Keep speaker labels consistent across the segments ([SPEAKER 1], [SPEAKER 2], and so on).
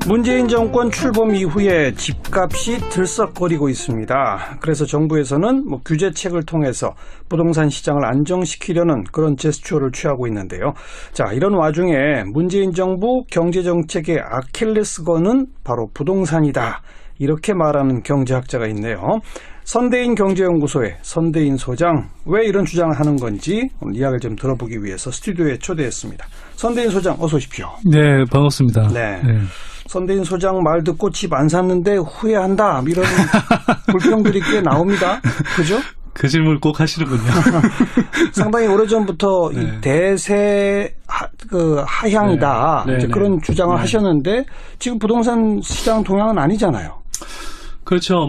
[SPEAKER 1] 문재인 정권 출범 이후에 집값이 들썩거리고 있습니다. 그래서 정부에서는 규제책을 통해서 부동산 시장을 안정시키려는 그런 제스처를 취하고 있는데요. 자, 이런 와중에 문재인 정부 경제정책의 아킬레스건은 바로 부동산이다. 이렇게 말하는 경제학자가 있네요. 선대인 경제연구소의 선대인 소장, 왜 이런 주장을 하는 건지 오늘 이야기를 좀 들어보기 위해서 스튜디오에 초대했습니다. 선대인 소장 어서 오십시오.
[SPEAKER 2] 네, 반갑습니다.
[SPEAKER 1] 네. 선대인 소장 말 듣고 집 안 샀는데 후회한다. 이런 불평들이 꽤 나옵니다. 그죠?
[SPEAKER 2] 그 질문을 꼭 하시는군요.
[SPEAKER 1] 상당히 오래전부터 이 대세 하향이다. 이제 그런 주장을 하셨는데 지금 부동산 시장 동향은 아니잖아요.
[SPEAKER 2] 그렇죠.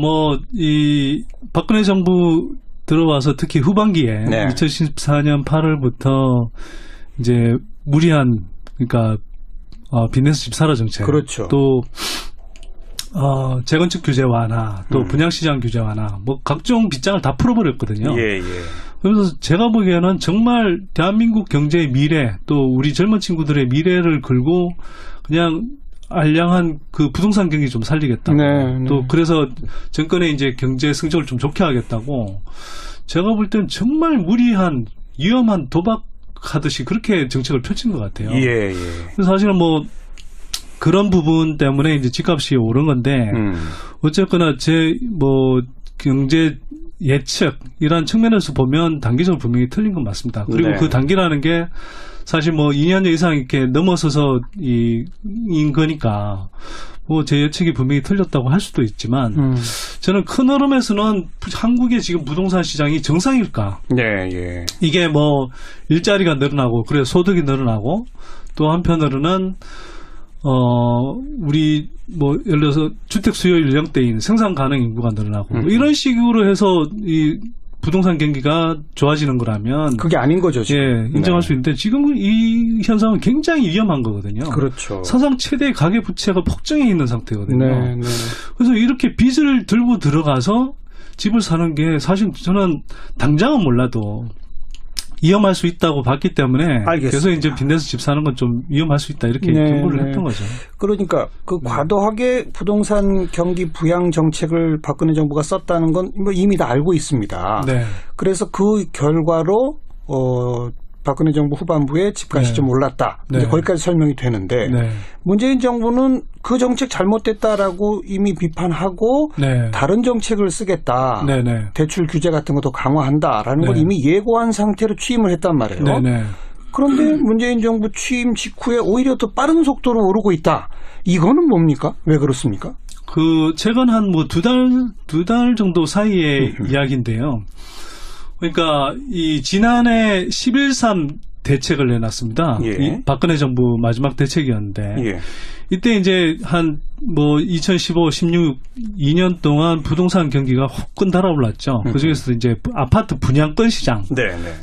[SPEAKER 2] 이 박근혜 정부 들어와서 특히 후반기에 2014년 8월부터 이제 무리한 그러니까 빚내서 집 사라 정책,
[SPEAKER 1] 그렇죠.
[SPEAKER 2] 또 재건축 규제 완화, 또 분양시장 규제 완화, 각종 빗장을 다 풀어버렸거든요.
[SPEAKER 1] 예.
[SPEAKER 2] 그래서 제가 보기에는 정말 대한민국 경제의 미래, 또 우리 젊은 친구들의 미래를 걸고 그냥 알량한 그 부동산 경기 좀 살리겠다고. 또 그래서 정권의 이제 경제 성적을 좀 좋게 하겠다고. 제가 볼 땐 정말 무리한 위험한 도박하듯이 그렇게 정책을 펼친 것 같아요.
[SPEAKER 1] 예.
[SPEAKER 2] 그래서 사실은 그런 부분 때문에 이제 집값이 오른 건데 어쨌거나 경제 예측 이런 측면에서 보면 단기적으로 분명히 틀린 건 맞습니다. 그리고 그 단기라는 게 사실 2년 이상 이렇게 넘어서서 인 거니까 제 예측이 분명히 틀렸다고 할 수도 있지만 저는 큰 흐름에서는 한국의 지금 부동산 시장이 정상일까?
[SPEAKER 1] 예.
[SPEAKER 2] 이게 일자리가 늘어나고 그래 소득이 늘어나고 또 한편으로는 우리 예를 들어서 주택 수요 연령대인 생산 가능 인구가 늘어나고 이런 식으로 해서 이 부동산 경기가 좋아지는 거라면
[SPEAKER 1] 그게 아닌 거죠, 지금.
[SPEAKER 2] 예, 인정할 수 있는데 지금은 이 현상은 굉장히 위험한 거거든요.
[SPEAKER 1] 그렇죠.
[SPEAKER 2] 사상 최대의 가계 부채가 폭증해 있는 상태거든요.
[SPEAKER 1] 네.
[SPEAKER 2] 그래서 이렇게 빚을 들고 들어가서 집을 사는 게 사실 저는 당장은 몰라도 위험할 수 있다고 봤기 때문에
[SPEAKER 1] 알겠습니다.
[SPEAKER 2] 그래서 이제 빚내서 집 사는 건 좀 위험할 수 있다 이렇게 경고를 했던 거죠.
[SPEAKER 1] 그러니까 과도하게 부동산 경기 부양 정책을 박근혜 정부가 썼다는 건 이미 다 알고 있습니다. 그래서 그 결과로 박근혜 정부 후반부에 집값이 좀 올랐다. 이제 거기까지 설명이 되는데 문재인 정부는 그 정책 잘못됐다라고 이미 비판하고 다른 정책을 쓰겠다. 대출 규제 같은 것도 강화한다라는 걸 이미 예고한 상태로 취임을 했단 말이에요. 그런데 문재인 정부 취임 직후에 오히려 더 빠른 속도로 오르고 있다. 이거는 뭡니까? 왜 그렇습니까?
[SPEAKER 2] 최근 한 두 달 정도 사이의 이야기인데요. 그러니까 지난해 11.3 대책을 내놨습니다. 이 박근혜 정부 마지막 대책이었는데 이때 이제 한 2015, 16, 2년 동안 부동산 경기가 후끈 달아올랐죠. 그중에서 이제 아파트 분양권 시장,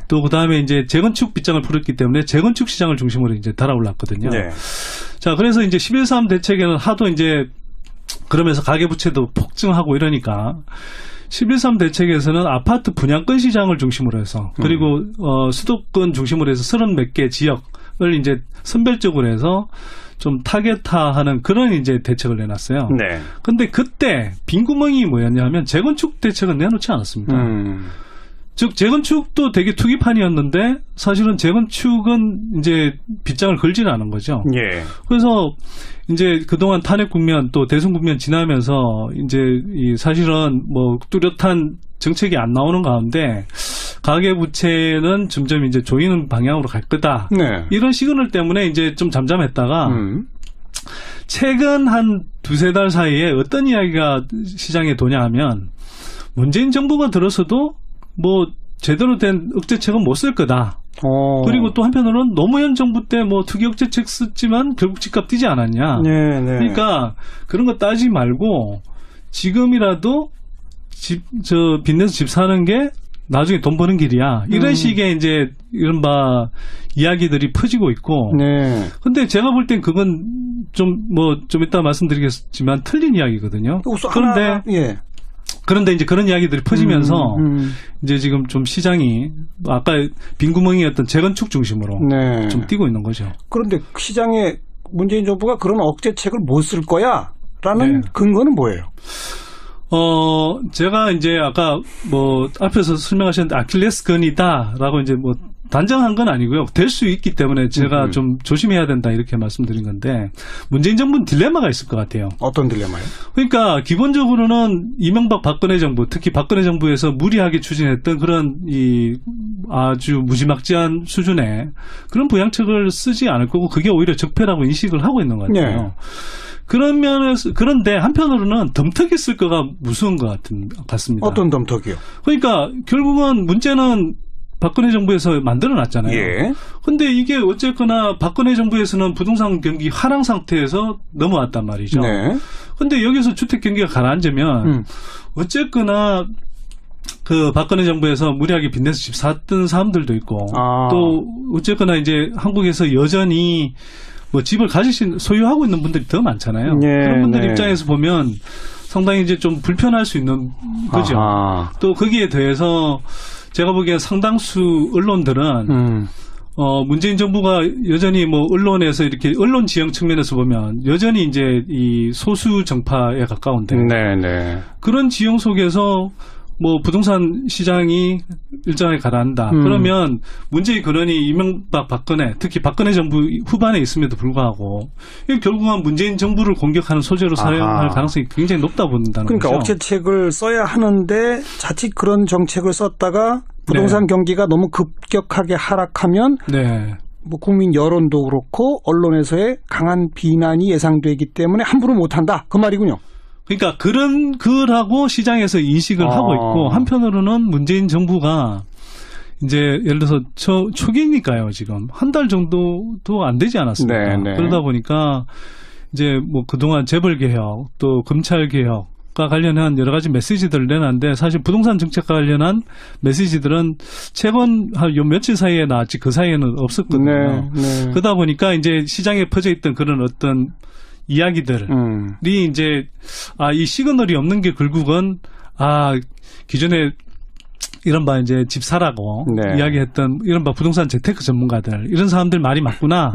[SPEAKER 2] 또 그다음에 이제 재건축 빗장을 풀었기 때문에 재건축 시장을 중심으로 이제 달아올랐거든요. 자, 그래서 이제 11.3 대책에는 하도 이제 그러면서 가계부채도 폭증하고 이러니까 11.3 대책에서는 아파트 분양권 시장을 중심으로 해서 그리고 수도권 중심으로 해서 30몇 개 지역을 이제 선별적으로 해서 좀 타겟화하는 그런 이제 대책을 내놨어요. 근데 그때 빈 구멍이 뭐였냐면 재건축 대책은 내놓지 않았습니다. 즉 재건축도 되게 투기판이었는데 사실은 재건축은 이제 빗장을 걸지는 않은 거죠. 그래서 이제 그동안 탄핵 국면 또 대선 국면 지나면서 이제 사실은 뚜렷한 정책이 안 나오는 가운데 가계부채는 점점 이제 조이는 방향으로 갈 거다. 이런 시그널 때문에 이제 좀 잠잠했다가 최근 한 두세 달 사이에 어떤 이야기가 시장에 도냐 하면 문재인 정부가 들어서도 제대로 된 억제책은 못 쓸 거다. 그리고 또 한편으로는 노무현 정부 때 투기 억제책 썼지만 결국 집값 뛰지 않았냐. 그러니까 그런 거 따지지 말고 지금이라도 빚내서 집 사는 게 나중에 돈 버는 길이야. 이런 식의 이제 이른바 이야기들이 퍼지고 있고. 근데 제가 볼 땐 그건 좀 이따 말씀드리겠지만 틀린 이야기거든요. 그런데 이제 그런 이야기들이 퍼지면서 이제 지금 좀 시장이 아까 빈구멍이었던 재건축 중심으로 좀 뛰고 있는 거죠.
[SPEAKER 1] 그런데 시장에 문재인 정부가 그런 억제책을 못 쓸 거야라는
[SPEAKER 2] 네.
[SPEAKER 1] 근거는 뭐예요?
[SPEAKER 2] 제가 이제 아까 뭐 앞에서 설명하셨는데 아킬레스건이다라고 이제 뭐 단정한 건 아니고요. 될 수 있기 때문에 제가 좀 조심해야 된다 이렇게 말씀드린 건데 문재인 정부는 딜레마가 있을 것 같아요.
[SPEAKER 1] 어떤 딜레마요?
[SPEAKER 2] 그러니까 기본적으로는 이명박 박근혜 정부, 특히 박근혜 정부에서 무리하게 추진했던 그런 이 아주 무지막지한 수준의 그런 부양책을 쓰지 않을 거고 그게 오히려 적폐라고 인식을 하고 있는 것 같아요. 네. 그런 면에서 그런데 한편으로는 덤터기 쓸 거가 무서운 것 같습니다.
[SPEAKER 1] 어떤 덤터기요?
[SPEAKER 2] 그러니까 결국은 문제는 박근혜 정부에서 만들어놨잖아요. 예. 근데 이게 어쨌거나 박근혜 정부에서는 부동산 경기 하락 상태에서 넘어왔단 말이죠. 네. 근데 여기서 주택 경기가 가라앉으면 어쨌거나 그 박근혜 정부에서 무리하게 빚내서 집 샀던 사람들도 있고 또 어쨌거나 이제 한국에서 여전히 뭐 집을 소유하고 있는 분들이 더 많잖아요. 네, 그런 분들 입장에서 보면 상당히 이제 좀 불편할 수 있는 거죠. 또 거기에 더해서 제가 보기엔 상당수 언론들은 문재인 정부가 여전히 뭐 언론에서 이렇게 언론 지형 측면에서 보면 여전히 이제 이 소수 정파에 가까운데 그런 지형 속에서 뭐 부동산 시장이 일정하게 가라앉다. 그러면 문제의 근원이 이명박 박근혜, 특히 박근혜 정부 후반에 있음에도 불구하고 이게 결국은 문재인 정부를 공격하는 소재로 사용할 가능성이 굉장히 높다 본다는
[SPEAKER 1] 그러니까
[SPEAKER 2] 거죠.
[SPEAKER 1] 억제책을 써야 하는데 자칫 그런 정책을 썼다가 부동산 경기가 너무 급격하게 하락하면 뭐 국민 여론도 그렇고 언론에서의 강한 비난이 예상되기 때문에 함부로 못한다. 그 말이군요.
[SPEAKER 2] 그러니까 그런 거라고 시장에서 인식을 하고 있고 한편으로는 문재인 정부가 이제 예를 들어서 초기니까요. 지금 한 달 정도도 안 되지 않았습니까? 그러다 보니까 이제 뭐 그동안 재벌 개혁 또 검찰 개혁과 관련한 여러 가지 메시지들을 내놨는데 사실 부동산 정책과 관련한 메시지들은 최근 한 요 며칠 사이에 나왔지 그 사이에는 없었거든요. 그러다 보니까 이제 시장에 퍼져 있던 그런 어떤 이야기들이 이제 이 시그널이 없는 게 결국은 기존에 이른바 이제 집 사라고 이야기했던 이른바 부동산 재테크 전문가들 이런 사람들 말이 맞구나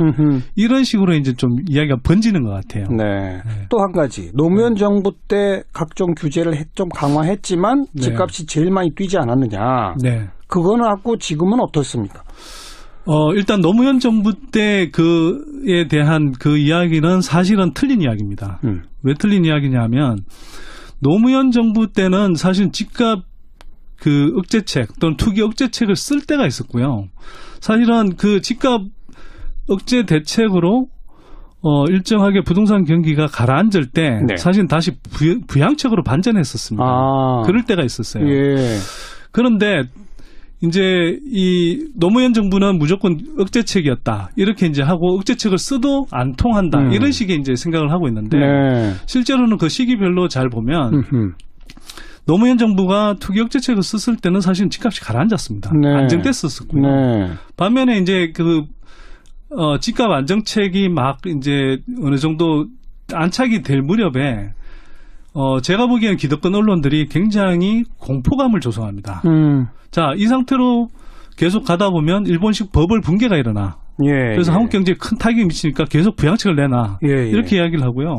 [SPEAKER 2] 이런 식으로 이제 좀 이야기가 번지는 것 같아요.
[SPEAKER 1] 또 한 가지 노무현 정부 때 각종 규제를 좀 강화했지만 집값이 제일 많이 뛰지 않았느냐. 그거는 갖고 지금은 어떻습니까?
[SPEAKER 2] 일단 노무현 정부 때 그에 대한 그 이야기는 사실은 틀린 이야기입니다. 왜 틀린 이야기냐면 노무현 정부 때는 사실 집값 그 억제책 또는 투기 억제책을 쓸 때가 있었고요. 사실은 그 집값 억제 대책으로 일정하게 부동산 경기가 가라앉을 때 사실 다시 부양책으로 반전했었습니다. 그럴 때가 있었어요. 그런데 이제 이 노무현 정부는 무조건 억제책이었다. 이렇게 이제 하고 억제책을 써도 안 통한다. 이런 식의 이제 생각을 하고 있는데 실제로는 그 시기별로 잘 보면 노무현 정부가 투기 억제책을 썼을 때는 사실 집값이 가라앉았습니다. 안정됐었고요. 반면에 이제 그 집값 안정책이 막 이제 어느 정도 안착이 될 무렵에 제가 보기에는 기득권 언론들이 굉장히 공포감을 조성합니다. 자, 이 상태로 계속 가다 보면 일본식 버블 붕괴가 일어나. 그래서 한국 경제에 큰 타격이 미치니까 계속 부양책을 내놔. 이렇게 이야기를 하고요.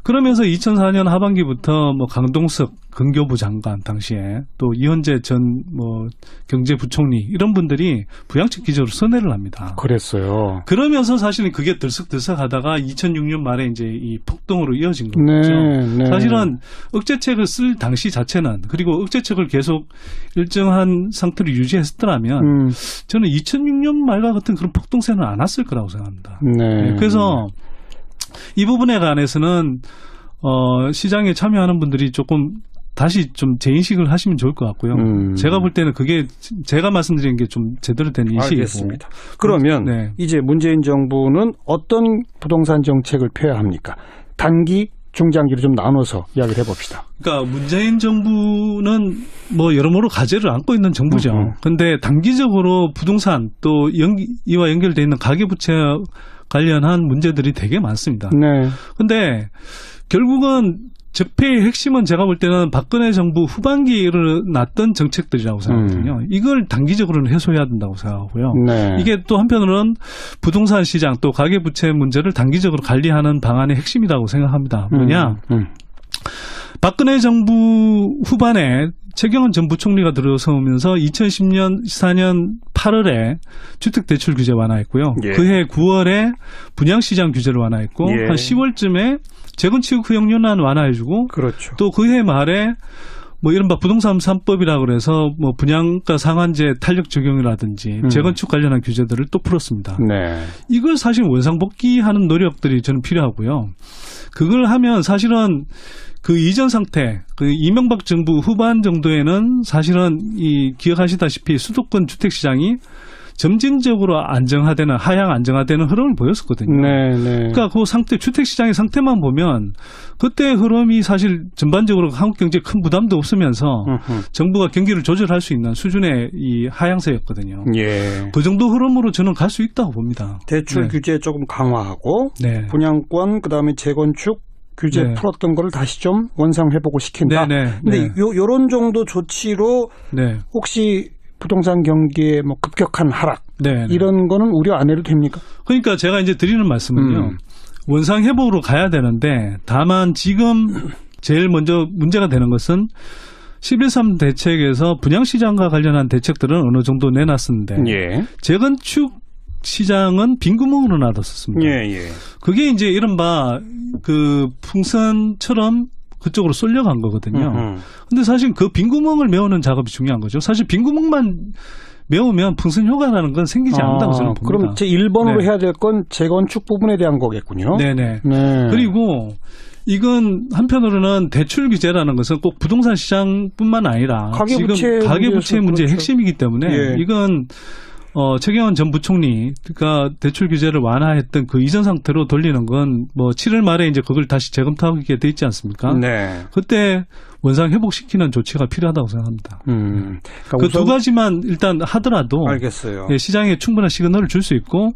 [SPEAKER 2] 그러면서 2004년 하반기부터 뭐 강동석 근교부 장관 당시에 또 이현재 전 뭐 경제부총리 이런 분들이 부양책 기조로 선회를 합니다.
[SPEAKER 1] 그랬어요.
[SPEAKER 2] 그러면서 사실은 그게 들썩들썩하다가 2006년 말에 이제 이 폭동으로 이어진 거죠. 사실은 억제책을 쓸 당시 자체는 그리고 억제책을 계속 일정한 상태로 유지했더라면 저는 2006년 말과 같은 그런 폭동세는 안 왔을 거라고 생각합니다. 그래서 이 부분에 관해서는 시장에 참여하는 분들이 조금 다시 좀 재인식을 하시면 좋을 것 같고요. 제가 볼 때는 그게 제가 말씀드린 게 좀 제대로 된 인식이고.
[SPEAKER 1] 알겠습니다. 그러면 이제 문재인 정부는 어떤 부동산 정책을 펴야 합니까? 단기, 중장기로 좀 나눠서 이야기를 해봅시다.
[SPEAKER 2] 그러니까 문재인 정부는 뭐 여러모로 과제를 안고 있는 정부죠. 그런데 단기적으로 부동산 또 이와 연결되어 있는 가계부채 관련한 문제들이 되게 많습니다. 그런데 결국은 적폐의 핵심은 제가 볼 때는 박근혜 정부 후반기에 일어났던 정책들이라고 생각하거든요. 이걸 단기적으로는 해소해야 된다고 생각하고요.
[SPEAKER 1] 네.
[SPEAKER 2] 이게 또 한편으로는 부동산 시장 또 가계부채 문제를 단기적으로 관리하는 방안의 핵심이라고 생각합니다. 뭐냐? 박근혜 정부 후반에 최경환 전 부총리가 들어서면서 2010년 14년 8월에 주택대출 규제 완화했고요.
[SPEAKER 1] 예.
[SPEAKER 2] 그해 9월에 분양시장 규제를 완화했고
[SPEAKER 1] 예.
[SPEAKER 2] 한 10월쯤에 재건축 허용연한 완화해주고
[SPEAKER 1] 그렇죠.
[SPEAKER 2] 또 그해 말에 뭐 이른바 부동산 3법이라고 그래서 뭐 분양가 상한제 탄력 적용이라든지 재건축 관련한 규제들을 또 풀었습니다.
[SPEAKER 1] 네.
[SPEAKER 2] 이걸 사실 원상복귀하는 노력들이 저는 필요하고요. 그걸 하면 사실은 그 이전 상태, 그 이명박 정부 후반 정도에는 사실은 이 기억하시다시피 수도권 주택 시장이 점진적으로 안정화되는 하향 안정화되는 흐름을 보였었거든요.
[SPEAKER 1] 네, 네.
[SPEAKER 2] 그러니까 그 상태 주택 시장의 상태만 보면 그때 흐름이 사실 전반적으로 한국 경제에 큰 부담도 없으면서 정부가 경기를 조절할 수 있는 수준의 이 하향세였거든요.
[SPEAKER 1] 예.
[SPEAKER 2] 그 정도 흐름으로 저는 갈 수 있다고 봅니다.
[SPEAKER 1] 대출
[SPEAKER 2] 네.
[SPEAKER 1] 규제 조금 강화하고
[SPEAKER 2] 네.
[SPEAKER 1] 분양권 그다음에 재건축 규제
[SPEAKER 2] 네.
[SPEAKER 1] 풀었던 거를 다시 좀 원상 회복을 시킨다.
[SPEAKER 2] 네.
[SPEAKER 1] 근데 요런 정도 조치로
[SPEAKER 2] 네.
[SPEAKER 1] 혹시 부동산 경기의 뭐 급격한 하락
[SPEAKER 2] 네.
[SPEAKER 1] 이런 거는 우려 안 해도 됩니까?
[SPEAKER 2] 그러니까 제가 이제 드리는 말씀은요. 원상 회복으로 가야 되는데 다만 지금 제일 먼저 문제가 되는 것은 11.3 대책에서 분양시장과 관련한 대책들은 어느 정도 내놨었는데
[SPEAKER 1] 예.
[SPEAKER 2] 재건축 시장은 빈 구멍으로 놔뒀었습니다.
[SPEAKER 1] 예.
[SPEAKER 2] 그게 이제 이른바 그 풍선처럼 그쪽으로 쏠려간 거거든요. 근데 사실 그 빈 구멍을 메우는 작업이 중요한 거죠. 사실 빈 구멍만 메우면 풍선 효과라는 건 생기지 않는다고 저는 봅니다.
[SPEAKER 1] 그럼 제 1번으로
[SPEAKER 2] 네.
[SPEAKER 1] 해야 될 건 재건축 부분에 대한 거겠군요.
[SPEAKER 2] 네네.
[SPEAKER 1] 네.
[SPEAKER 2] 그리고 이건 한편으로는 대출 규제라는 것은 꼭 부동산 시장뿐만 아니라 지금 가계부채 문제의
[SPEAKER 1] 그렇죠.
[SPEAKER 2] 핵심이기 때문에
[SPEAKER 1] 예.
[SPEAKER 2] 이건 최경환 전 부총리가 대출 규제를 완화했던 그 이전 상태로 돌리는 건 뭐 7월 말에 이제 그걸 다시 재검토하게 돼 있지 않습니까?
[SPEAKER 1] 네.
[SPEAKER 2] 그때 원상 회복시키는 조치가 필요하다고 생각합니다.
[SPEAKER 1] 그러니까
[SPEAKER 2] 그 두 가지만 일단 하더라도
[SPEAKER 1] 알겠어요.
[SPEAKER 2] 시장에 충분한 시그널을 줄 수 있고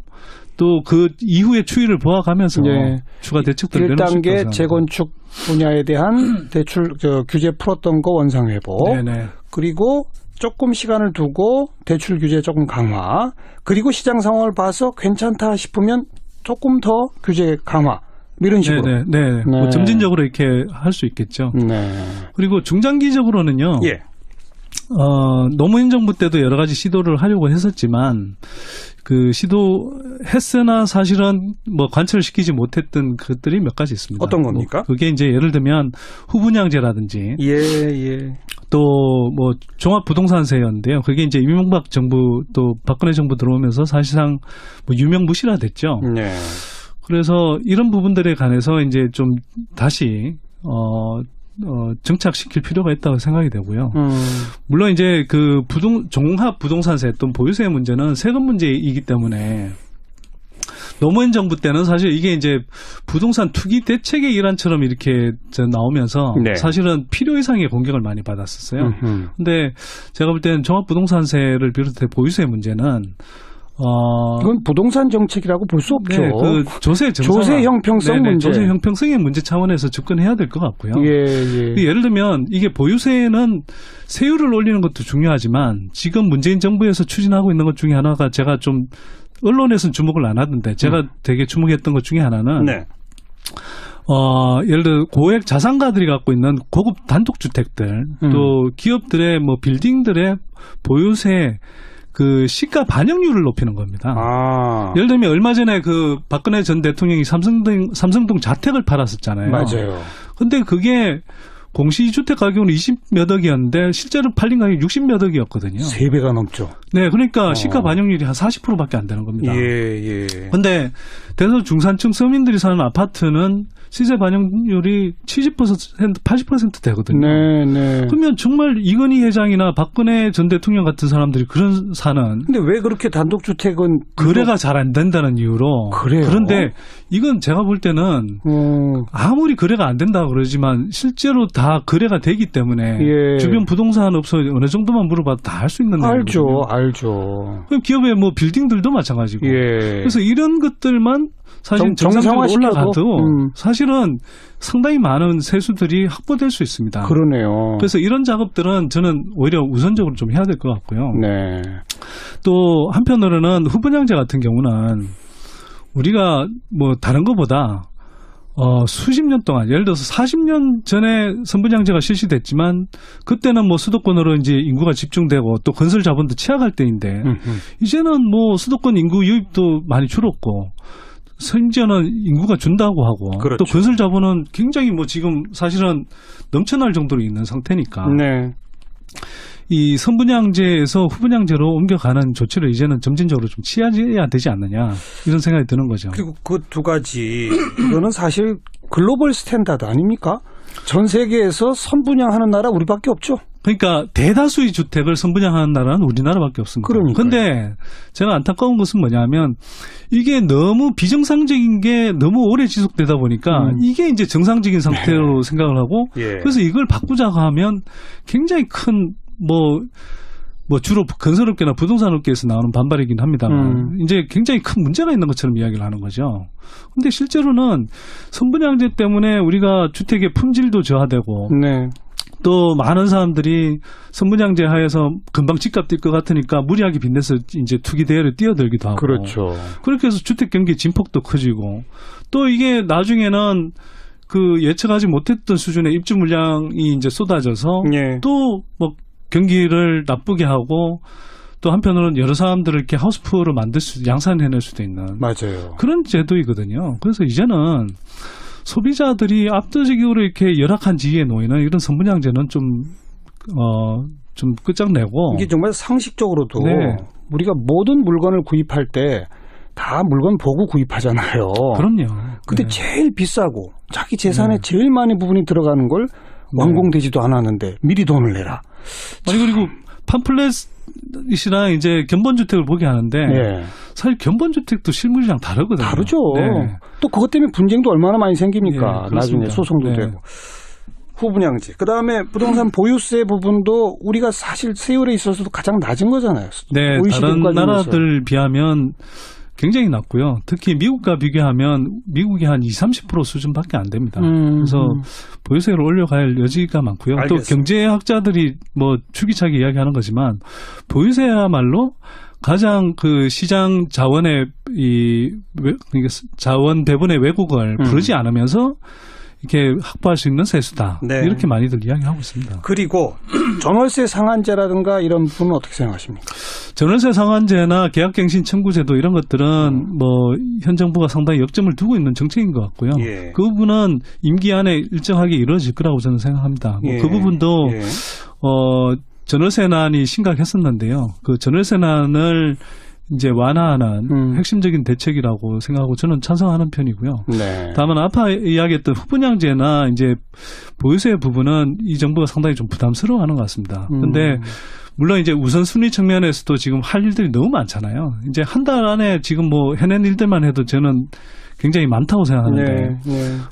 [SPEAKER 2] 또 그 이후의 추이를 보아가면서
[SPEAKER 1] 예.
[SPEAKER 2] 추가 대책들을 내놓을 수 있다고
[SPEAKER 1] 1단계
[SPEAKER 2] 생각합니다.
[SPEAKER 1] 재건축 분야에 대한 대출 규제 풀었던 거 원상 회복.
[SPEAKER 2] 네네.
[SPEAKER 1] 그리고 조금 시간을 두고 대출 규제 조금 강화. 그리고 시장 상황을 봐서 괜찮다 싶으면 조금 더 규제 강화. 이런 식으로.
[SPEAKER 2] 네. 뭐 점진적으로 이렇게 할 수 있겠죠.
[SPEAKER 1] 네.
[SPEAKER 2] 그리고 중장기적으로는요.
[SPEAKER 1] 예.
[SPEAKER 2] 노무현 정부 때도 여러 가지 시도를 하려고 했었지만 그 시도했으나 사실은 뭐 관철시키지 못했던 것들이 몇 가지 있습니다.
[SPEAKER 1] 어떤 겁니까?
[SPEAKER 2] 그게 이제 예를 들면 후분양제라든지
[SPEAKER 1] 예.
[SPEAKER 2] 또 뭐 종합부동산세였는데요. 그게 이제 이명박 정부 또 박근혜 정부 들어오면서 사실상 뭐 유명무실화 됐죠.
[SPEAKER 1] 네.
[SPEAKER 2] 그래서 이런 부분들에 관해서 이제 좀 다시 정착시킬 필요가 있다고 생각이 되고요. 물론 이제 그 종합 부동산세 또는 보유세 문제는 세금 문제이기 때문에 노무현 정부 때는 사실 이게 이제 부동산 투기 대책의 일환처럼 이렇게 나오면서
[SPEAKER 1] 네.
[SPEAKER 2] 사실은 필요 이상의 공격을 많이 받았었어요. 근데 제가 볼 때는 종합 부동산세를 비롯해 보유세 문제는
[SPEAKER 1] 이건 부동산 정책이라고 볼 수 없죠.
[SPEAKER 2] 네, 그 조세
[SPEAKER 1] 형평성 문제.
[SPEAKER 2] 조세 형평성의 문제 차원에서 접근해야 될 것 같고요.
[SPEAKER 1] 예.
[SPEAKER 2] 예를 들면 이게 보유세는 세율을 올리는 것도 중요하지만 지금 문재인 정부에서 추진하고 있는 것 중에 하나가 제가 좀 언론에서는 주목을 안 하던데 제가 되게 주목했던 것 중에 하나는
[SPEAKER 1] 네.
[SPEAKER 2] 예를 들어 고액 자산가들이 갖고 있는 고급 단독주택들 또 기업들의 뭐 빌딩들의 보유세 그 시가 반영률을 높이는 겁니다. 예를 들면 얼마 전에 그 박근혜 전 대통령이 삼성동 자택을 팔았었잖아요.
[SPEAKER 1] 맞아요.
[SPEAKER 2] 근데 그게 공시주택 가격은 20몇 억이었는데 실제로 팔린 가격이 60몇 억이었거든요.
[SPEAKER 1] 3배가 넘죠.
[SPEAKER 2] 네, 그러니까 시가 반영률이 한 40%밖에 안 되는 겁니다.
[SPEAKER 1] 예.
[SPEAKER 2] 근데 대서 중산층 서민들이 사는 아파트는 시세 반영률이 70%, 80% 되거든요.
[SPEAKER 1] 네.
[SPEAKER 2] 그러면 정말 이건희 회장이나 박근혜 전 대통령 같은 사람들이 그런 사는.
[SPEAKER 1] 근데 왜 그렇게 단독주택은
[SPEAKER 2] 거래가 잘 안 된다는 이유로.
[SPEAKER 1] 그래요?
[SPEAKER 2] 그런데 이건 제가 볼 때는 아무리 거래가 안 된다고 그러지만 실제로 다 거래가 되기 때문에
[SPEAKER 1] 예.
[SPEAKER 2] 주변 부동산 업소에 어느 정도만 물어봐도 다 알 수 있는 내용이거든요.
[SPEAKER 1] 알죠.
[SPEAKER 2] 그럼 기업의 뭐 빌딩들도 마찬가지고.
[SPEAKER 1] 예.
[SPEAKER 2] 그래서 이런 것들만 사실 정상적으로 올라가도 사실은 상당히 많은 세수들이 확보될 수 있습니다.
[SPEAKER 1] 그러네요.
[SPEAKER 2] 그래서 이런 작업들은 저는 오히려 우선적으로 좀 해야 될 것 같고요.
[SPEAKER 1] 네.
[SPEAKER 2] 또 한편으로는 후분양제 같은 경우는 우리가 뭐 다른 것보다 수십 년 동안, 예를 들어서 40년 전에 선분양제가 실시됐지만 그때는 뭐 수도권으로 이제 인구가 집중되고 또 건설 자본도 취약할 때인데 이제는 뭐 수도권 인구 유입도 많이 줄었고 심지어는 인구가 준다고 하고
[SPEAKER 1] 그렇죠.
[SPEAKER 2] 또 건설 자본은 굉장히 뭐 지금 사실은 넘쳐날 정도로 있는 상태니까
[SPEAKER 1] 네.
[SPEAKER 2] 이 선분양제에서 후분양제로 옮겨가는 조치를 이제는 점진적으로 좀 취해야 되지 않느냐 이런 생각이 드는 거죠.
[SPEAKER 1] 그리고 그 두 가지 이거는 사실 글로벌 스탠다드 아닙니까? 전 세계에서 선분양하는 나라 우리밖에 없죠.
[SPEAKER 2] 그러니까 대다수의 주택을 선분양하는 나라는 우리나라밖에 없습니다. 그런데 제가 안타까운 것은 뭐냐면 이게 너무 비정상적인 게 너무 오래 지속되다 보니까 이게 이제 정상적인 상태로 생각을 하고 그래서 이걸 바꾸자고 하면 굉장히 큰 뭐 주로 건설업계나 부동산업계에서 나오는 반발이긴 합니다만 이제 굉장히 큰 문제가 있는 것처럼 이야기를 하는 거죠. 근데 실제로는 선분양제 때문에 우리가 주택의 품질도 저하되고 또 많은 사람들이 선분양제 하에서 금방 집값 뛸 것 같으니까 무리하게 빚내서 이제 투기 대회를 뛰어들기도 하고
[SPEAKER 1] 그렇죠.
[SPEAKER 2] 그렇게 해서 주택 경기 진폭도 커지고 또 이게 나중에는 그 예측하지 못했던 수준의 입주 물량이 이제 쏟아져서 또 뭐 경기를 나쁘게 하고 또 한편으로는 여러 사람들을 이렇게 하우스푸어로 양산해낼 수도 있는
[SPEAKER 1] 맞아요.
[SPEAKER 2] 그런 제도이거든요. 그래서 이제는 소비자들이 압도적으로 이렇게 열악한 지위에 놓이는 이런 선분양제는 좀 끝장내고
[SPEAKER 1] 이게 정말 상식적으로도 우리가 모든 물건을 구입할 때 다 물건 보고 구입하잖아요.
[SPEAKER 2] 그럼요.
[SPEAKER 1] 근데 제일 비싸고 자기 재산의 제일 많은 부분이 들어가는 걸 완공되지도 않았는데 미리 돈을 내라.
[SPEAKER 2] 아니 그리고 팜플렛이랑 이제 견본주택을 보게 하는데 사실 견본주택도 실물이랑 다르거든요.
[SPEAKER 1] 다르죠. 또 그것 때문에 분쟁도 얼마나 많이 생깁니까. 나중에 소송도 되고. 후분양제. 그다음에 부동산 보유세 부분도 우리가 사실 세율에 있어서도 가장 낮은 거잖아요.
[SPEAKER 2] 네. 다른 나라들 비하면 굉장히 낮고요. 특히 미국과 비교하면 미국이 한 20-30% 수준밖에 안 됩니다. 그래서 보유세를 올려갈 여지가 많고요.
[SPEAKER 1] 알겠습니다.
[SPEAKER 2] 또 경제학자들이 뭐 추기차게 이야기하는 거지만 보유세야말로 가장 그 시장 자원의 자원 배분의 왜곡을 부르지 않으면서 이렇게 확보할 수 있는 세수다. 이렇게 많이들 이야기하고 있습니다.
[SPEAKER 1] 그리고 전월세 상한제라든가 이런 부분은 어떻게 생각하십니까?
[SPEAKER 2] 전월세 상한제나 계약갱신 청구제도 이런 것들은 뭐 현 정부가 상당히 역점을 두고 있는 정책인 것 같고요. 그 부분은 임기 안에 일정하게 이루어질 거라고 저는 생각합니다. 그 부분도 전월세난이 심각했었는데요. 그 전월세난을 이제 완화하는 핵심적인 대책이라고 생각하고 저는 찬성하는 편이고요. 다만 아까 이야기했던 후분양제나 이제 보유세 부분은 이 정부가 상당히 좀 부담스러워하는 것 같습니다. 그런데 물론 이제 우선순위 측면에서도 지금 할 일들이 너무 많잖아요. 이제 한 달 안에 지금 뭐 해낸 일들만 해도 저는 굉장히 많다고 생각하는데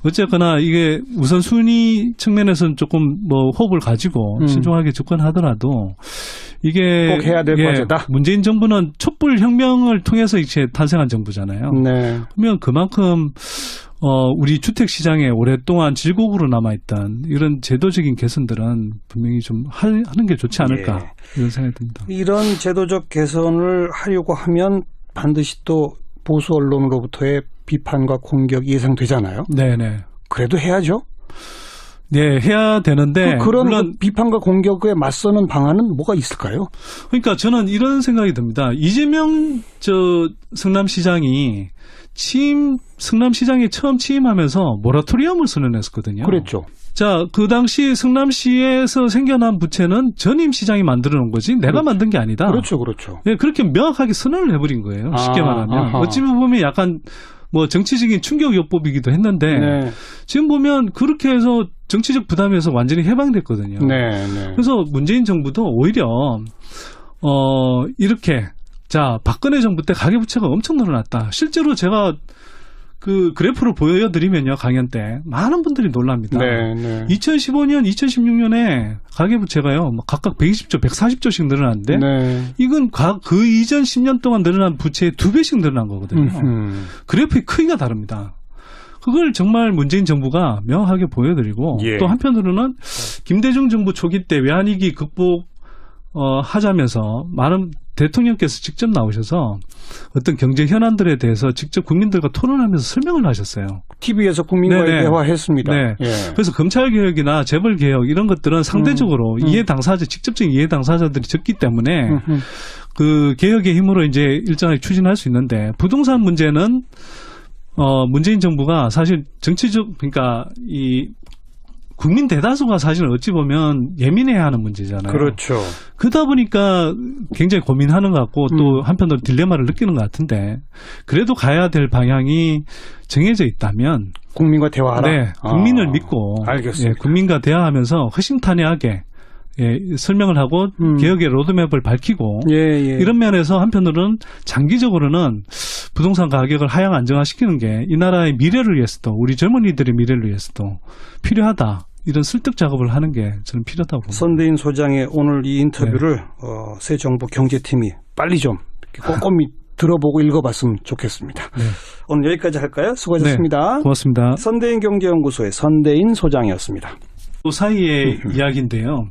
[SPEAKER 2] 어쨌거나 이게 우선순위 측면에서는 조금 뭐 호흡을 가지고 신중하게 접근하더라도 이게
[SPEAKER 1] 꼭 해야 될 과제다.
[SPEAKER 2] 문재인 정부는 촛불 혁명을 통해서 이제 탄생한 정부잖아요. 그러면 그만큼 우리 주택 시장에 오랫동안 질곡으로 남아있던 이런 제도적인 개선들은 분명히 좀 하는 게 좋지 않을까 이런 생각이 듭니다.
[SPEAKER 1] 이런 제도적 개선을 하려고 하면 반드시 또 보수 언론으로부터의 비판과 공격이 예상되잖아요.
[SPEAKER 2] 네네.
[SPEAKER 1] 그래도 해야죠.
[SPEAKER 2] 네, 해야 되는데
[SPEAKER 1] 그런 물론 비판과 공격에 맞서는 방안은 뭐가 있을까요?
[SPEAKER 2] 그러니까 저는 이런 생각이 듭니다. 이재명 성남시장이 성남시장에 처음 취임하면서 모라토리엄을 선언했었거든요.
[SPEAKER 1] 그랬죠.
[SPEAKER 2] 자, 그 당시 성남시에서 생겨난 부채는 전임 시장이 만들어 놓은 거지 내가 만든 게 아니다.
[SPEAKER 1] 그렇죠.
[SPEAKER 2] 네, 그렇게 명확하게 선언을 해버린 거예요. 쉽게 말하면. 어찌 보면 약간 뭐 정치적인 충격요법이기도 했는데 지금 보면 그렇게 해서 정치적 부담에서 완전히 해방됐거든요. 그래서 문재인 정부도 오히려 이렇게 박근혜 정부 때 가계부채가 엄청 늘어났다. 실제로 제가 그 그래프를 보여드리면요, 강연 때 많은 분들이 놀랍니다.
[SPEAKER 1] 네, 네.
[SPEAKER 2] 2015년, 2016년에 가계부채가요, 뭐 각각 120조, 140조씩 늘어났는데,
[SPEAKER 1] 네.
[SPEAKER 2] 이건 그 이전 10년 동안 늘어난 부채의 2배씩 늘어난 거거든요. 그래프의 크기가 다릅니다. 그걸 정말 문재인 정부가 명확하게 보여드리고,
[SPEAKER 1] 예.
[SPEAKER 2] 또 한편으로는 김대중 정부 초기 때 외환위기 극복 하자면서 많은 대통령께서 직접 나오셔서 어떤 경제 현안들에 대해서 직접 국민들과 토론하면서 설명을 하셨어요.
[SPEAKER 1] TV에서 국민과의
[SPEAKER 2] 네네.
[SPEAKER 1] 대화했습니다.
[SPEAKER 2] 네.
[SPEAKER 1] 예.
[SPEAKER 2] 그래서 검찰 개혁이나 재벌 개혁 이런 것들은 상대적으로 이해 당사자, 직접적인 이해 당사자들이 적기 때문에 그 개혁의 힘으로 이제 일정하게 추진할 수 있는데, 부동산 문제는 문재인 정부가 사실 정치적, 그러니까 이 국민 대다수가 사실 어찌 보면 예민해야 하는 문제잖아요.
[SPEAKER 1] 그렇죠.
[SPEAKER 2] 그러다 보니까 굉장히 고민하는 것 같고, 또 한편으로 딜레마를 느끼는 것 같은데, 그래도 가야 될 방향이 정해져 있다면
[SPEAKER 1] 국민과 대화하라.
[SPEAKER 2] 네, 국민을 믿고
[SPEAKER 1] 알겠습니다.
[SPEAKER 2] 예, 국민과 대화하면서 허심탄회하게 예, 설명을 하고 개혁의 로드맵을 밝히고 이런 면에서 한편으로는 장기적으로는 부동산 가격을 하향 안정화시키는 게 이 나라의 미래를 위해서도, 우리 젊은이들의 미래를 위해서도 필요하다. 이런 설득 작업을 하는 게 저는 필요하다고 봅니다.
[SPEAKER 1] 선대인 소장의 오늘 이 인터뷰를 새 정부 경제팀이 빨리 좀 꼼꼼히 들어보고 읽어봤으면 좋겠습니다.
[SPEAKER 2] 네.
[SPEAKER 1] 오늘 여기까지 할까요? 수고하셨습니다.
[SPEAKER 2] 네, 고맙습니다.
[SPEAKER 1] 선대인 경제연구소의 선대인 소장이었습니다.
[SPEAKER 2] 또 사이의 이야기인데요.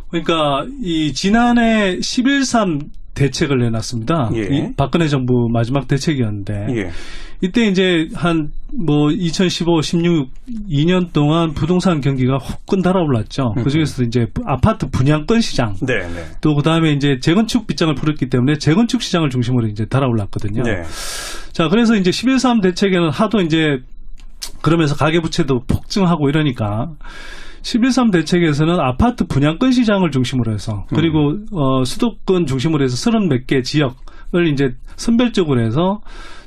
[SPEAKER 2] 그러니까 이 지난해 11.3 대책을 내놨습니다.
[SPEAKER 1] 예.
[SPEAKER 2] 이 박근혜 정부 마지막 대책이었는데
[SPEAKER 1] 예.
[SPEAKER 2] 이때 이제 한 뭐 2015, 16, 2년 동안 부동산 경기가 후끈 달아올랐죠. 그중에서도 이제 아파트 분양권 시장,
[SPEAKER 1] 네, 네.
[SPEAKER 2] 또 그다음에 이제 재건축 빗장을 풀었기 때문에 재건축 시장을 중심으로 이제 달아올랐거든요.
[SPEAKER 1] 네.
[SPEAKER 2] 자, 그래서 이제 11.3 대책에는 하도 이제 그러면서 가계부채도 폭증하고 이러니까 11.3 대책에서는 아파트 분양권 시장을 중심으로 해서, 그리고 수도권 중심으로 해서 30몇 개 지역을 이제 선별적으로 해서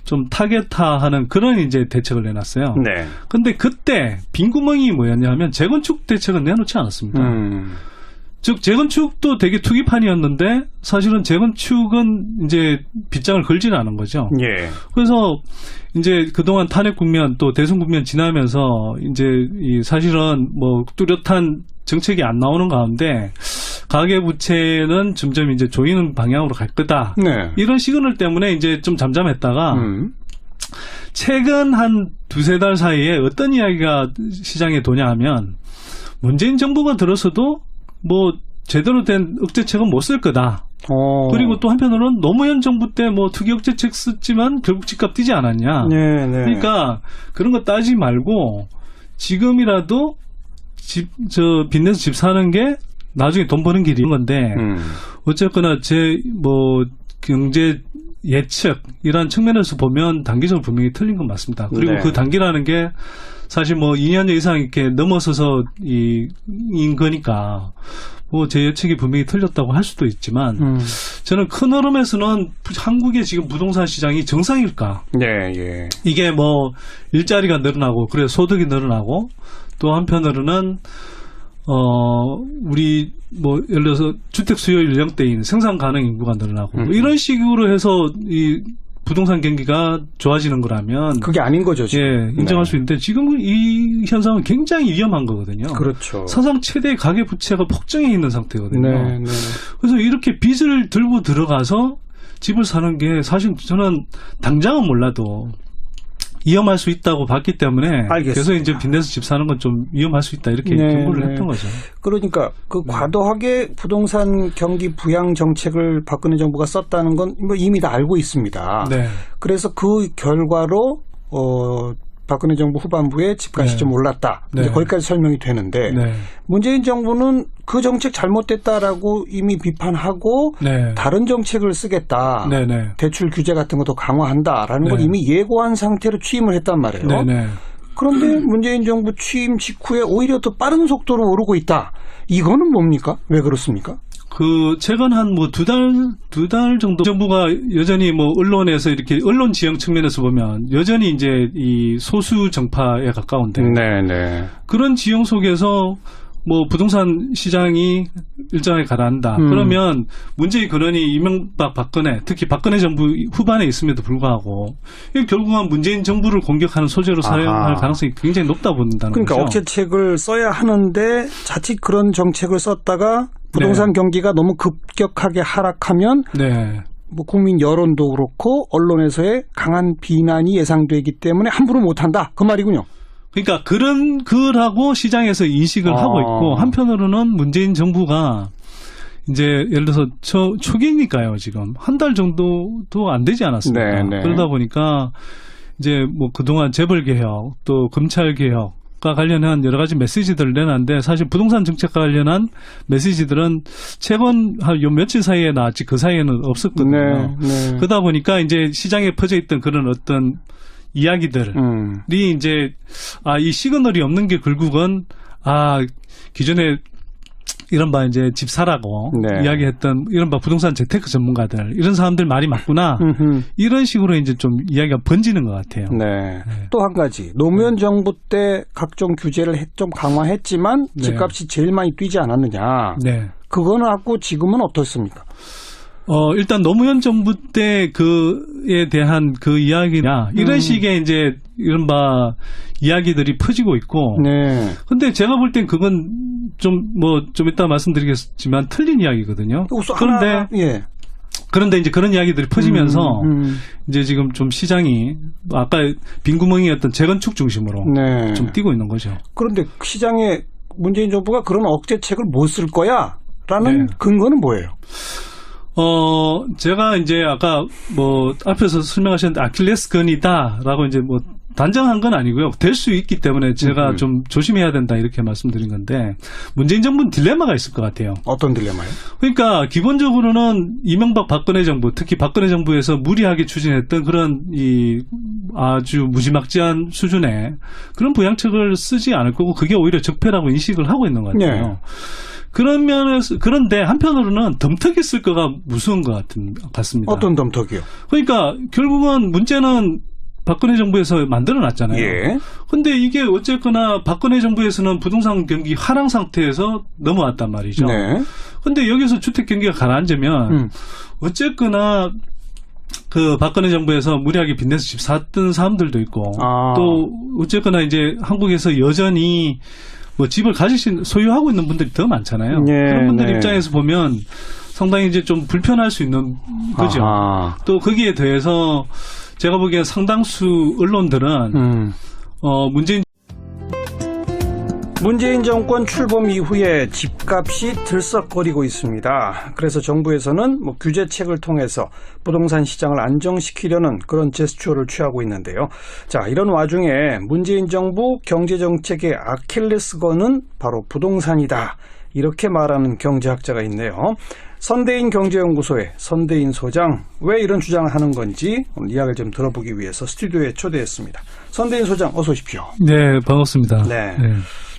[SPEAKER 2] 좀 타겟화하는 그런 이제 대책을 내놨어요.
[SPEAKER 1] 네.
[SPEAKER 2] 근데 그때 빈 구멍이 뭐였냐면 재건축 대책은 내놓지 않았습니다. 즉 재건축도 되게 투기판이었는데 사실은 재건축은 이제 빗장을 걸지는 않은 거죠.
[SPEAKER 1] 예.
[SPEAKER 2] 그래서 이제 그동안 탄핵 국면 또 대선 국면 지나면서 이제 이 사실은 뭐 뚜렷한 정책이 안 나오는 가운데 가계부채는 점점 이제 조이는 방향으로 갈 거다.
[SPEAKER 1] 네.
[SPEAKER 2] 이런 시그널 때문에 이제 좀 잠잠했다가 최근 한 두세 달 사이에 어떤 이야기가 시장에 도냐 하면 문재인 정부가 들어서도 뭐 제대로 된 억제책은 못 쓸 거다. 그리고 또 한편으로는 노무현 정부 때 뭐 투기 억제책 썼지만 결국 집값 뛰지 않았냐.
[SPEAKER 1] 네, 네.
[SPEAKER 2] 그러니까 그런 거 따지지 말고 지금이라도 빚내서 집 사는 게 나중에 돈 버는 길인 건데 어쨌거나 제 뭐 경제 예측 이런 측면에서 보면 단기적으로 분명히 틀린 건 맞습니다. 그리고
[SPEAKER 1] 네.
[SPEAKER 2] 그 단기라는 게 사실 뭐 2년 이상 이렇게 넘어서서 인 거니까 뭐 제 예측이 분명히 틀렸다고 할 수도 있지만 저는 큰 흐름에서는 한국의 지금 부동산 시장이 정상일까?
[SPEAKER 1] 네, 예.
[SPEAKER 2] 이게 뭐 일자리가 늘어나고 그래서 소득이 늘어나고 또 한편으로는 우리 뭐 예를 들어서 주택 수요 연령대인 생산 가능 인구가 늘어나고 뭐 이런 식으로 해서 이 부동산 경기가 좋아지는 거라면
[SPEAKER 1] 그게 아닌 거죠, 지금.
[SPEAKER 2] 예, 인정할
[SPEAKER 1] 네.
[SPEAKER 2] 수 있는데 지금은 이 현상은 굉장히 위험한 거거든요.
[SPEAKER 1] 그렇죠.
[SPEAKER 2] 사상 최대 가계 부채가 폭증해 있는 상태거든요.
[SPEAKER 1] 네, 네.
[SPEAKER 2] 그래서 이렇게 빚을 들고 들어가서 집을 사는 게 사실 저는 당장은 몰라도 위험할 수 있다고 봤기 때문에
[SPEAKER 1] 알겠습니다.
[SPEAKER 2] 그래서 이제 빚내서 집 사는 건 좀 위험할 수 있다 이렇게
[SPEAKER 1] 네,
[SPEAKER 2] 경고를
[SPEAKER 1] 네.
[SPEAKER 2] 했던 거죠.
[SPEAKER 1] 그러니까 그 과도하게 부동산 경기 부양 정책을 박근혜 정부가 썼다는 건 뭐 이미 다 알고 있습니다.
[SPEAKER 2] 네.
[SPEAKER 1] 그래서 그 결과로 박근혜 정부 후반부에 집값이
[SPEAKER 2] 네.
[SPEAKER 1] 좀 올랐다.
[SPEAKER 2] 네.
[SPEAKER 1] 이제 거기까지 설명이 되는데
[SPEAKER 2] 네.
[SPEAKER 1] 문재인 정부는 그 정책 잘못됐다라고 이미 비판하고
[SPEAKER 2] 네.
[SPEAKER 1] 다른 정책을 쓰겠다.
[SPEAKER 2] 네. 네.
[SPEAKER 1] 대출 규제 같은 것도 강화한다라는 걸
[SPEAKER 2] 네.
[SPEAKER 1] 이미 예고한 상태로 취임을 했단 말이에요.
[SPEAKER 2] 네. 네.
[SPEAKER 1] 그런데 문재인 정부 취임 직후에 오히려 더 빠른 속도로 오르고 있다. 이거는 뭡니까? 왜 그렇습니까?
[SPEAKER 2] 그 최근 한 뭐 두 달 정도 정부가 여전히 뭐 언론에서 이렇게 언론 지형 측면에서 보면 여전히 이제 이 소수 정파에 가까운데
[SPEAKER 1] 네, 네.
[SPEAKER 2] 그런 지형 속에서 뭐 부동산 시장이 일정하게 가라앉다. 그러면 문제의 근원이 이명박 박근혜, 특히 박근혜 정부 후반에 있음에도 불구하고 이게 결국은 문재인 정부를 공격하는 소재로 사용할 가능성이 굉장히 높다 본다는
[SPEAKER 1] 그러니까
[SPEAKER 2] 거죠.
[SPEAKER 1] 억제책을 써야 하는데 자칫 그런 정책을 썼다가 부동산 경기가 너무 급격하게 하락하면
[SPEAKER 2] 네.
[SPEAKER 1] 뭐 국민 여론도 그렇고 언론에서의 강한 비난이 예상되기 때문에 함부로 못한다. 그 말이군요.
[SPEAKER 2] 그러니까 그라고 시장에서 인식을 하고 있고 한편으로는 문재인 정부가 이제 예를 들어서 초기니까요. 지금 한 달 정도도 안 되지 않았습니까?
[SPEAKER 1] 네.
[SPEAKER 2] 그러다 보니까 이제 뭐 그동안 재벌 개혁 또 검찰 개혁과 관련한 여러 가지 메시지들을 내놨는데 사실 부동산 정책과 관련한 메시지들은 최근 한 요 며칠 사이에 나왔지 그 사이에는 없었거든요.
[SPEAKER 1] 네.
[SPEAKER 2] 그러다 보니까 이제 시장에 퍼져 있던 그런 어떤 이야기들이 이제 이 시그널이 없는 게 결국은 기존에 이른바 이제 집 사라고 이야기했던 이른바 부동산 재테크 전문가들 이런 사람들 말이 맞구나 이런 식으로 이제 좀 이야기가 번지는 것 같아요.
[SPEAKER 1] 네. 또 한 가지 노무현 정부 때 각종 규제를 좀 강화했지만 집값이 제일 많이 뛰지 않았느냐. 네. 그거는 하고 지금은 어떻습니까?
[SPEAKER 2] 일단 노무현 정부 때 그에 대한 그 이야기나 이런 식의 이제 이른바 이야기들이 퍼지고 있고. 네. 근데 제가 볼 땐 그건 좀 이따 말씀드리겠지만 틀린 이야기거든요. 그런데 이제 그런 이야기들이 퍼지면서 이제 지금 좀 시장이 아까 빈 구멍이었던 재건축 중심으로 좀 뛰고 있는 거죠.
[SPEAKER 1] 그런데 시장에 문재인 정부가 그런 억제책을 못 쓸 거야라는 근거는 뭐예요?
[SPEAKER 2] 제가 이제 아까 앞에서 설명하셨는데 아킬레스건이다라고 이제 단정한 건 아니고요. 될 수 있기 때문에 제가 좀 조심해야 된다 이렇게 말씀드린 건데 문재인 정부는 딜레마가 있을 것 같아요.
[SPEAKER 1] 어떤 딜레마요?
[SPEAKER 2] 그러니까 기본적으로는 이명박 박근혜 정부, 특히 박근혜 정부에서 무리하게 추진했던 그런 아주 무지막지한 수준의 그런 부양책을 쓰지 않을 거고 그게 오히려 적폐라고 인식을 하고 있는 것 같아요. 네. 그런 면에서 그런데 한편으로는 덤터기 쓸 거가 무서운 것 같습니다.
[SPEAKER 1] 어떤 덤터기요?
[SPEAKER 2] 그러니까 결국은 문제는 박근혜 정부에서 만들어놨잖아요. 그런데 이게 어쨌거나 박근혜 정부에서는 부동산 경기 하락 상태에서 넘어왔단 말이죠. 그런데 여기서 주택 경기가 가라앉으면 어쨌거나 그 박근혜 정부에서 무리하게 빚내서 집 샀던 사람들도 있고 또 어쨌거나 이제 한국에서 여전히 집을 소유하고 있는 분들이 더 많잖아요. 그런 분들 입장에서 보면 상당히 이제 좀 불편할 수 있는 거죠. 또 거기에 더해서 제가 보기엔 상당수 언론들은
[SPEAKER 1] 문재인 정권 출범 이후에 집값이 들썩거리고 있습니다. 그래서 정부에서는 규제책을 통해서 부동산 시장을 안정시키려는 그런 제스처를 취하고 있는데요. 자, 이런 와중에 문재인 정부 경제정책의 아킬레스건은 바로 부동산이다. 이렇게 말하는 경제학자가 있네요. 선대인 경제연구소의 선대인 소장, 왜 이런 주장을 하는 건지 오늘 이야기를 좀 들어보기 위해서 스튜디오에 초대했습니다. 선대인 소장 어서 오십시오.
[SPEAKER 2] 네, 반갑습니다.
[SPEAKER 1] 네.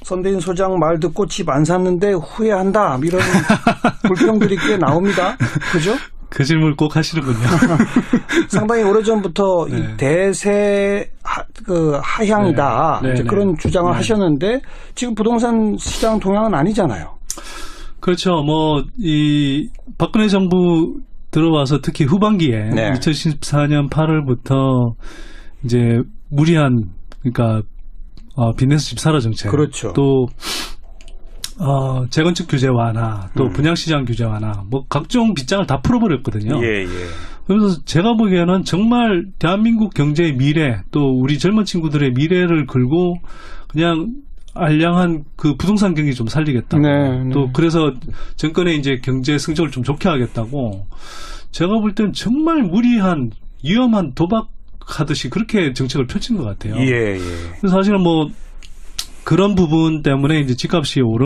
[SPEAKER 1] 선대인 소장 말 듣고 집 안 샀는데 후회한다. 이런 불평들이 꽤 나옵니다. 그죠?
[SPEAKER 2] 그 질문을 꼭 하시는군요.
[SPEAKER 1] 상당히 오래전부터 이 대세 하향이다. 이제 그런 주장을 하셨는데 지금 부동산 시장 동향은 아니잖아요.
[SPEAKER 2] 그렇죠. 이 박근혜 정부 들어와서 특히 후반기에 2014년 8월부터 이제 무리한 그러니까 빚내서 집 사라 정책,
[SPEAKER 1] 그렇죠.
[SPEAKER 2] 또 재건축 규제 완화, 또 분양시장 규제 완화, 각종 빗장을 다 풀어버렸거든요. 그래서 제가 보기에는 정말 대한민국 경제의 미래, 또 우리 젊은 친구들의 미래를 걸고 그냥 알량한 그 부동산 경기 좀 살리겠다고. 또 그래서 정권의 이제 경제 성적을 좀 좋게 하겠다고. 제가 볼 때는 정말 무리한 위험한 도박하듯이 그렇게 정책을 펼친 것 같아요. 그래서 사실은 그런 부분 때문에 이제 집값이 오른